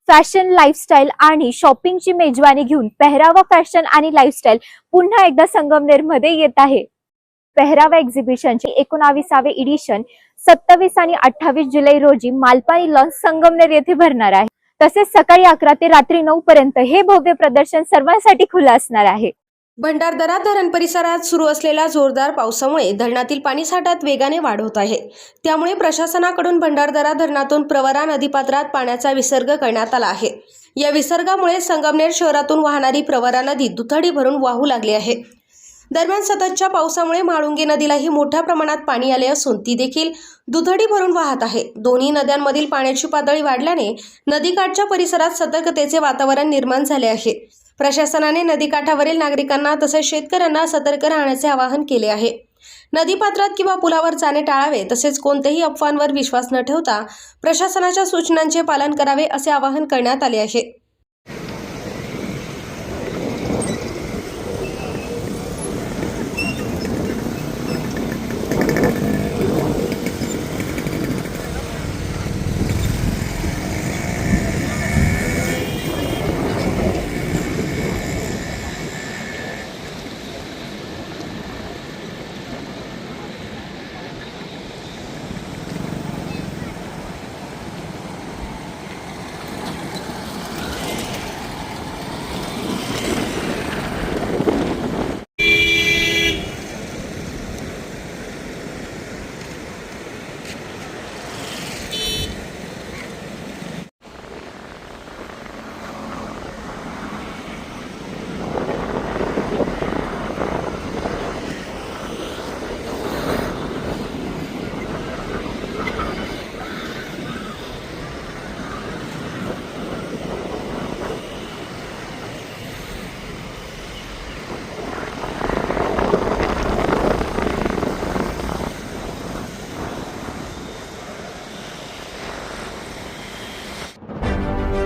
Fashion, lifestyle आणि शॉपिंगची मेजवानी घेऊन पेहरावा फॅशन आणि लाईफस्टाईल पुन्हा एकदा संगमनेरमध्ये येत आहे. पेहरावा एक्झिबिशनचे 19वे एडिशन 27 आणि 28 जुलै रोजी मालपाणी लॉन्स संगमनेर येथे भरणार आहे. तसेच सकाळी 11 ते रात्री 9 पर्यंत हे भव्य प्रदर्शन सर्वांसाठी खुले असणार आहे. भंडारदरा धरण परिसरात सुरू असलेल्या जोरदार पावसामुळे धरणातील पाणीसाठ्यात वेगाने वाढ होत आहे. त्यामुळे प्रशासनाकडून भंडारदरा धरणातून प्रवरा नदीपात्रात पाण्याचा विसर्ग करण्यात आला आहे. या विसर्गामुळे संगमनेर शहरातून वाहणारी प्रवरा नदी दुथडी भरून वाहू लागली आहे. दरम्यान सततच्या पावसामुळे म्हाळुंगे नदीलाही मोठ्या प्रमाणात पाणी आले असून ती देखील दुथडी भरून वाहत आहे. दोन्ही नद्यांमधील पाण्याची पातळी वाढल्याने नदीकाठच्या परिसरात सतर्कतेचे वातावरण निर्माण झाले आहे. प्रशासनाने नदीकाठावरील नागरिकांना तसेच शेतकऱ्यांना सतर्क राहण्याचे आवाहन केले आहे. नदीपात्रात किंवा पुलावर जाणे टाळावे, तसेच कोणत्याही अफवांवर विश्वास न ठेवता प्रशासनाच्या सूचनांचे पालन करावे असे आवाहन करण्यात आले आहे.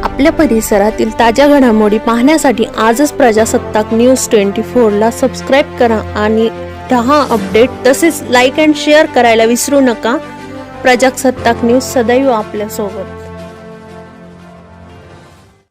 आपल्या परिसरातील ताज्या घडामोडी पाहण्यासाठी आजच प्रजासत्ताक न्यूज 24 ला सबस्क्राईब करा आणि रहा अपडेट. तसेच लाईक अँड शेअर करायला विसरू नका. प्रजासत्ताक न्यूज सदैव आपल्या सोबत.